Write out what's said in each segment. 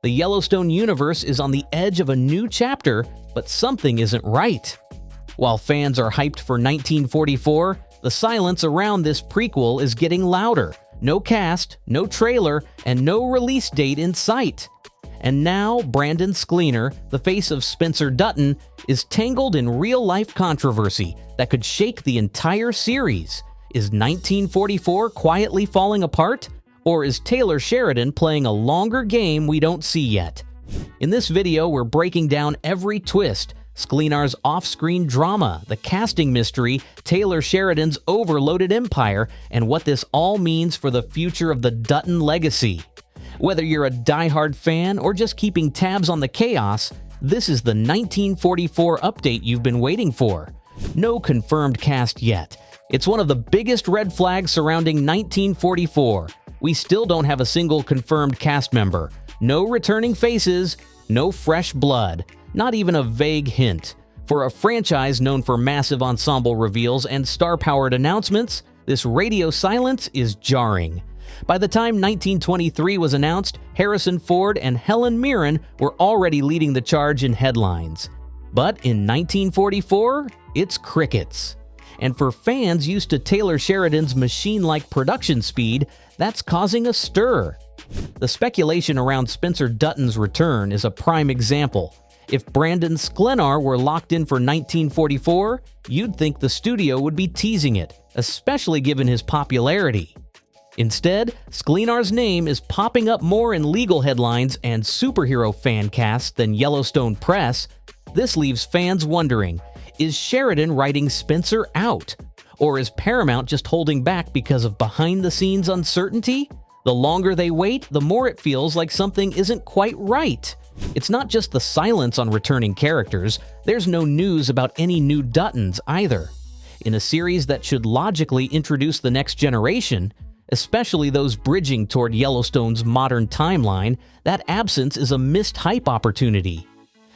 The Yellowstone universe is on the edge of a new chapter, but something isn't right. While fans are hyped for 1944, the silence around this prequel is getting louder. No cast, no trailer, and no release date in sight. And now, Brandon Sklenar, the face of Spencer Dutton, is tangled in real-life controversy that could shake the entire series. Is 1944 quietly falling apart? Or is Taylor Sheridan playing a longer game we don't see yet? In this video, we're breaking down every twist, Sklenar's off-screen drama, the casting mystery, Taylor Sheridan's overloaded empire, and what this all means for the future of the Dutton legacy. Whether you're a die-hard fan or just keeping tabs on the chaos, this is the 1944 update you've been waiting for. No confirmed cast yet. It's one of the biggest red flags surrounding 1944. We still don't have a single confirmed cast member. No returning faces, no fresh blood, not even a vague hint. For a franchise known for massive ensemble reveals and star-powered announcements, this radio silence is jarring. By the time 1923 was announced, Harrison Ford and Helen Mirren were already leading the charge in headlines. But in 1944, it's crickets. And for fans used to Taylor Sheridan's machine-like production speed, that's causing a stir. The speculation around Spencer Dutton's return is a prime example. If Brandon Sklenar were locked in for 1944, you'd think the studio would be teasing it, especially given his popularity. Instead, Sklenar's name is popping up more in legal headlines and superhero fan casts than Yellowstone press. This leaves fans wondering, is Sheridan writing Spencer out? Or is Paramount just holding back because of behind-the-scenes uncertainty? The longer they wait, the more it feels like something isn't quite right. It's not just the silence on returning characters, there's no news about any new Duttons either. In a series that should logically introduce the next generation, especially those bridging toward Yellowstone's modern timeline, that absence is a missed hype opportunity.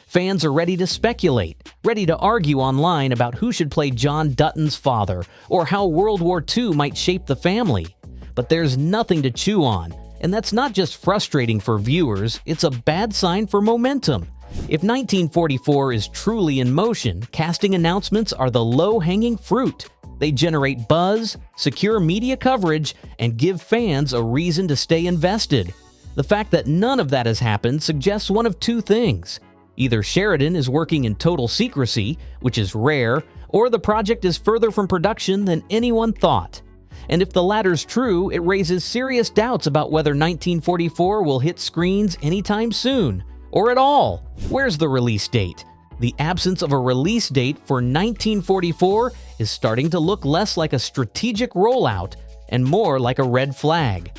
Fans are ready to speculate, ready to argue online about who should play John Dutton's father or how World War II might shape the family. But there's nothing to chew on, and that's not just frustrating for viewers, it's a bad sign for momentum. If 1944 is truly in motion, casting announcements are the low-hanging fruit. They generate buzz, secure media coverage, and give fans a reason to stay invested. The fact that none of that has happened suggests one of two things. Either Sheridan is working in total secrecy, which is rare, or the project is further from production than anyone thought. And if the latter's true, it raises serious doubts about whether 1944 will hit screens anytime soon, or at all. Where's the release date? The absence of a release date for 1944 is starting to look less like a strategic rollout and more like a red flag.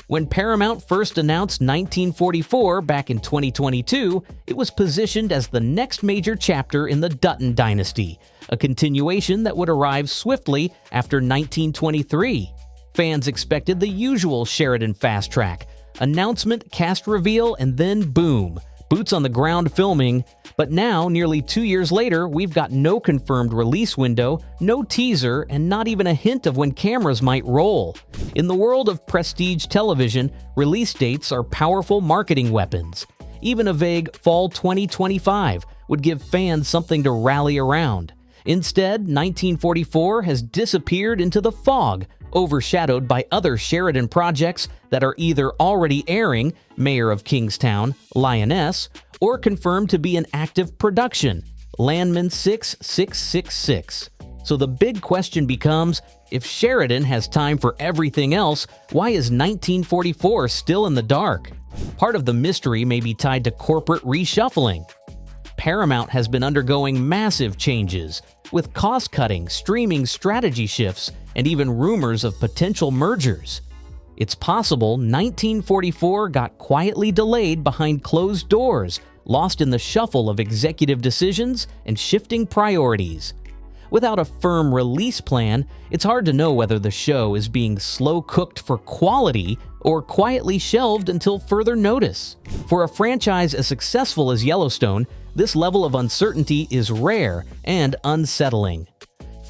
When Paramount first announced 1944 back in 2022, it was positioned as the next major chapter in the Dutton dynasty, a continuation that would arrive swiftly after 1923. Fans expected the usual Sheridan fast track: announcement, cast reveal, and then boom, boots on the ground filming. But now, nearly 2 years later, we've got no confirmed release window, no teaser, and not even a hint of when cameras might roll. In the world of prestige television, release dates are powerful marketing weapons. Even a vague fall 2025 would give fans something to rally around. Instead, 1944 has disappeared into the fog, overshadowed by other Sheridan projects that are either already airing, Mayor of Kingstown, Lioness, or confirmed to be in active production, Landman 6666. So the big question becomes, if Sheridan has time for everything else, why is 1944 still in the dark? Part of the mystery may be tied to corporate reshuffling. Paramount has been undergoing massive changes, with cost-cutting, streaming strategy shifts, and even rumors of potential mergers. It's possible 1944 got quietly delayed behind closed doors, lost in the shuffle of executive decisions and shifting priorities. Without a firm release plan, it's hard to know whether the show is being slow-cooked for quality or quietly shelved until further notice. For a franchise as successful as Yellowstone, this level of uncertainty is rare and unsettling.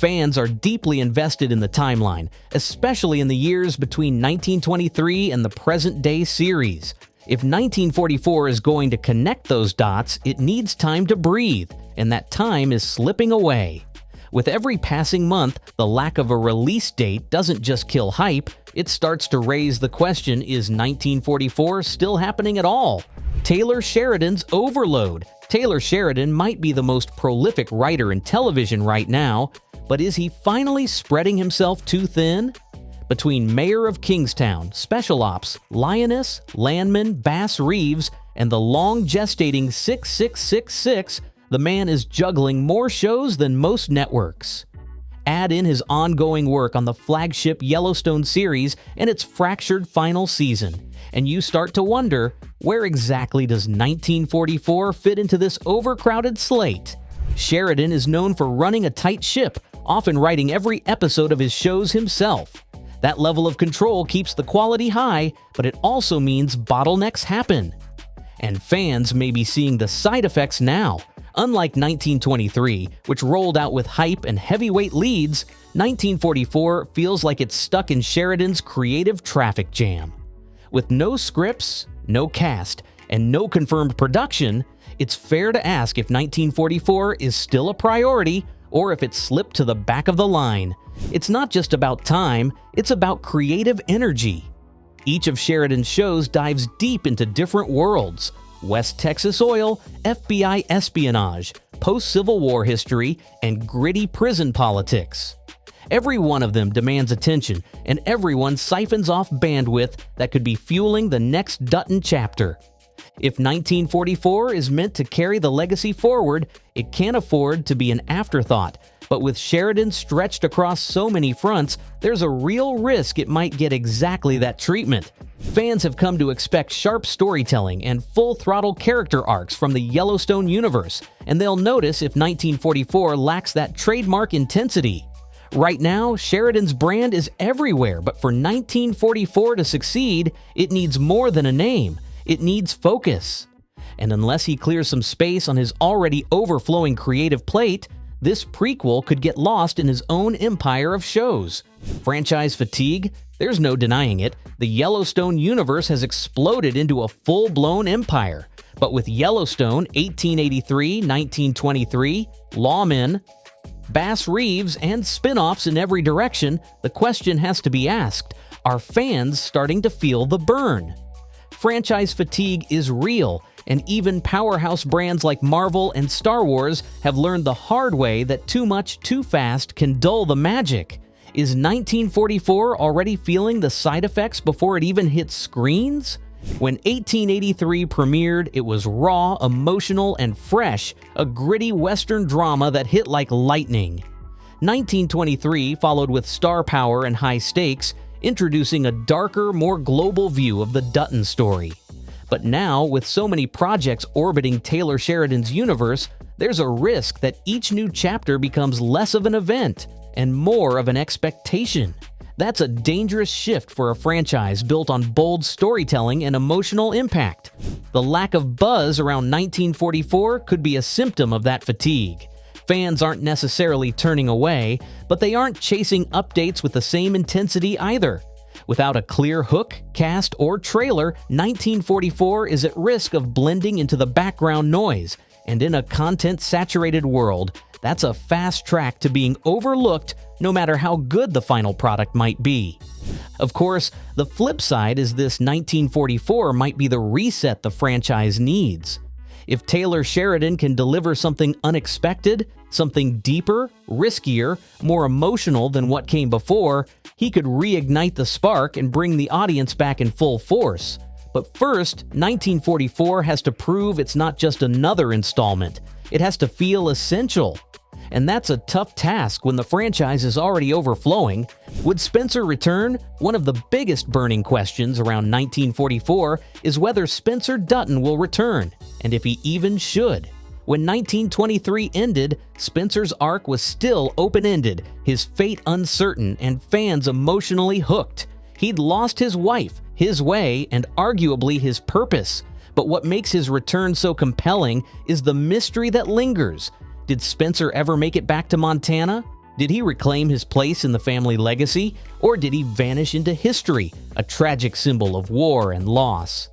Fans are deeply invested in the timeline, especially in the years between 1923 and the present-day series. If 1944 is going to connect those dots, it needs time to breathe, and that time is slipping away. With every passing month, the lack of a release date doesn't just kill hype, it starts to raise the question, is 1944 still happening at all? Taylor Sheridan's overload. Taylor Sheridan might be the most prolific writer in television right now, but is he finally spreading himself too thin? Between Mayor of Kingstown, Special Ops, Lioness, Landman, Bass Reeves, and the long-gestating 6666, the man is juggling more shows than most networks. Add in his ongoing work on the flagship Yellowstone series and its fractured final season, and you start to wonder, where exactly does 1944 fit into this overcrowded slate? Sheridan is known for running a tight ship, often writing every episode of his shows himself. That level of control keeps the quality high, but it also means bottlenecks happen. And fans may be seeing the side effects now. Unlike 1923, which rolled out with hype and heavyweight leads, 1944 feels like it's stuck in Sheridan's creative traffic jam. With no scripts, no cast, and no confirmed production, it's fair to ask if 1944 is still a priority or if it slipped to the back of the line. It's not just about time, it's about creative energy. Each of Sheridan's shows dives deep into different worlds: West Texas oil, FBI espionage, post-Civil War history, and gritty prison politics. Every one of them demands attention, and everyone siphons off bandwidth that could be fueling the next Dutton chapter. If 1944 is meant to carry the legacy forward, it can't afford to be an afterthought. But with Sheridan stretched across so many fronts, there's a real risk it might get exactly that treatment. Fans have come to expect sharp storytelling and full-throttle character arcs from the Yellowstone universe, and they'll notice if 1944 lacks that trademark intensity. Right now, Sheridan's brand is everywhere, but for 1944 to succeed, it needs more than a name. It needs focus. And unless he clears some space on his already overflowing creative plate, this prequel could get lost in his own empire of shows. Franchise fatigue? There's no denying it. The Yellowstone universe has exploded into a full-blown empire. But with Yellowstone 1883, 1923, Lawmen, Bass Reeves, and spin-offs in every direction, the question has to be asked, are fans starting to feel the burn? Franchise fatigue is real, and even powerhouse brands like Marvel and Star Wars have learned the hard way that too much too fast can dull the magic. Is 1944 already feeling the side effects before it even hits screens? When 1883 premiered, it was raw, emotional, and fresh, a gritty Western drama that hit like lightning. 1923 followed with star power and high stakes, introducing a darker, more global view of the Dutton story. But now, with so many projects orbiting Taylor Sheridan's universe, there's a risk that each new chapter becomes less of an event and more of an expectation. That's a dangerous shift for a franchise built on bold storytelling and emotional impact. The lack of buzz around 1944 could be a symptom of that fatigue. Fans aren't necessarily turning away, but they aren't chasing updates with the same intensity either. Without a clear hook, cast, or trailer, 1944 is at risk of blending into the background noise, and in a content-saturated world, that's a fast track to being overlooked no matter how good the final product might be. Of course, the flip side is this 1944 might be the reset the franchise needs. If Taylor Sheridan can deliver something unexpected, something deeper, riskier, more emotional than what came before, he could reignite the spark and bring the audience back in full force. But first, 1944 has to prove it's not just another installment. It has to feel essential. And that's a tough task when the franchise is already overflowing. Would Spencer return? One of the biggest burning questions around 1944 is whether Spencer Dutton will return, and if he even should. When 1923 ended, Spencer's arc was still open-ended, his fate uncertain, and fans emotionally hooked. He'd lost his wife, his way, and arguably his purpose. But what makes his return so compelling is the mystery that lingers. Did Spencer ever make it back to Montana? Did he reclaim his place in the family legacy, or did he vanish into history, a tragic symbol of war and loss?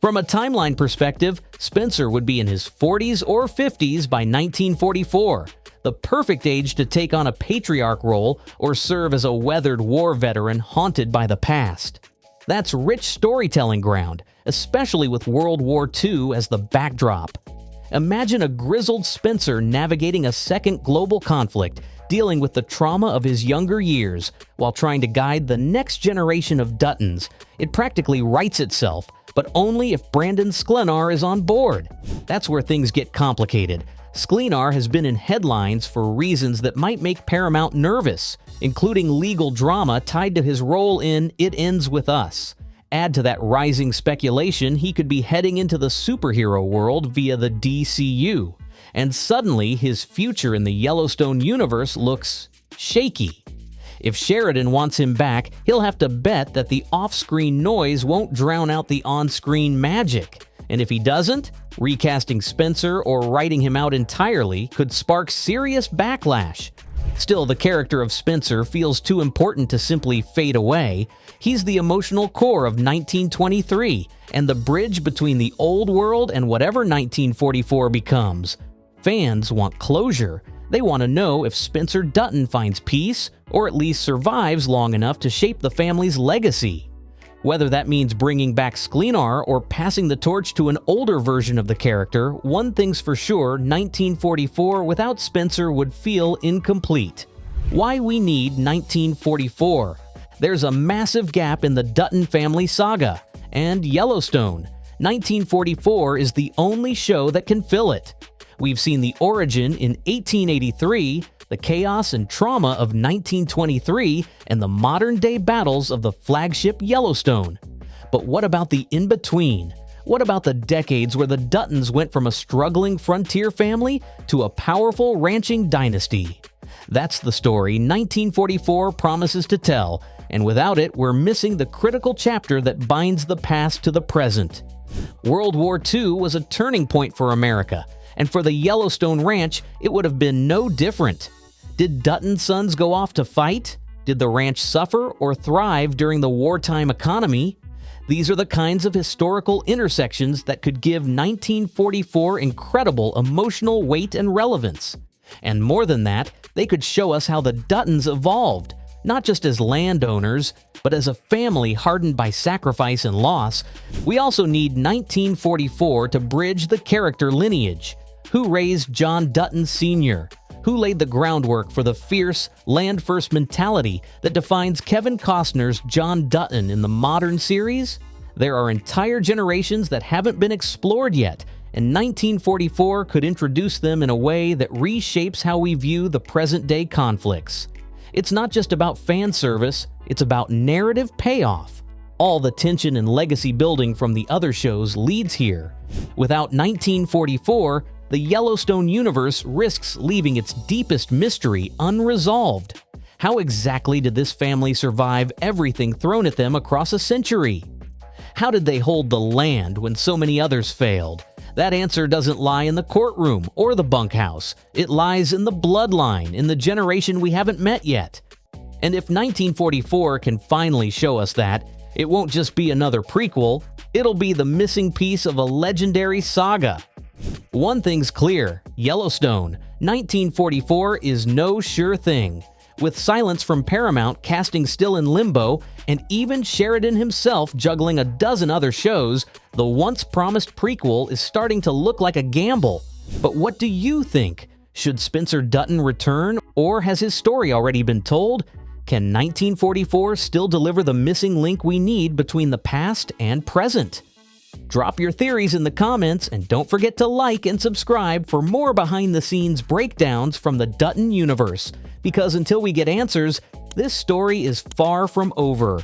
From a timeline perspective, Spencer would be in his 40s or 50s by 1944, the perfect age to take on a patriarch role or serve as a weathered war veteran haunted by the past. That's rich storytelling ground, especially with World War II as the backdrop. Imagine a grizzled Spencer navigating a second global conflict, dealing with the trauma of his younger years while trying to guide the next generation of Duttons. It practically writes itself, but only if Brandon Sklenar is on board. That's where things get complicated. Sklenar has been in headlines for reasons that might make Paramount nervous, including legal drama tied to his role in It Ends With Us. Add to that rising speculation he could be heading into the superhero world via the DCU. And suddenly his future in the Yellowstone universe looks shaky. If Sheridan wants him back, he'll have to bet that the off-screen noise won't drown out the on-screen magic. And if he doesn't, recasting Spencer or writing him out entirely could spark serious backlash. Still, the character of Spencer feels too important to simply fade away. He's the emotional core of 1923 and the bridge between the old world and whatever 1944 becomes. Fans want closure. They want to know if Spencer Dutton finds peace or at least survives long enough to shape the family's legacy. Whether that means bringing back Sklenar or passing the torch to an older version of the character, one thing's for sure, 1944 without Spencer would feel incomplete. Why we need 1944? There's a massive gap in the Dutton family saga, and Yellowstone. 1944 is the only show that can fill it. We've seen the origin in 1883, the chaos and trauma of 1923, and the modern-day battles of the flagship Yellowstone. But what about the in-between? What about the decades where the Duttons went from a struggling frontier family to a powerful ranching dynasty? That's the story 1944 promises to tell, and without it, we're missing the critical chapter that binds the past to the present. World War II was a turning point for America, and for the Yellowstone Ranch, it would have been no different. Did Dutton sons go off to fight? Did the ranch suffer or thrive during the wartime economy? These are the kinds of historical intersections that could give 1944 incredible emotional weight and relevance. And more than that, they could show us how the Duttons evolved, not just as landowners, but as a family hardened by sacrifice and loss. We also need 1944 to bridge the character lineage. Who raised John Dutton Sr.? Who laid the groundwork for the fierce, land-first mentality that defines Kevin Costner's John Dutton in the modern series? There are entire generations that haven't been explored yet, and 1944 could introduce them in a way that reshapes how we view the present-day conflicts. It's not just about fan service, it's about narrative payoff. All the tension and legacy building from the other shows leads here. Without 1944, the Yellowstone universe risks leaving its deepest mystery unresolved. How exactly did this family survive everything thrown at them across a century? How did they hold the land when so many others failed? That answer doesn't lie in the courtroom or the bunkhouse. It lies in the bloodline, in the generation we haven't met yet. And if 1944 can finally show us that, it won't just be another prequel, it'll be the missing piece of a legendary saga. One thing's clear, Yellowstone, 1944 is no sure thing. With silence from Paramount casting still in limbo, and even Sheridan himself juggling a dozen other shows, the once-promised prequel is starting to look like a gamble. But what do you think? Should Spencer Dutton return, or has his story already been told? Can 1944 still deliver the missing link we need between the past and present? Drop your theories in the comments, and don't forget to like and subscribe for more behind-the-scenes breakdowns from the Dutton universe, because until we get answers, this story is far from over.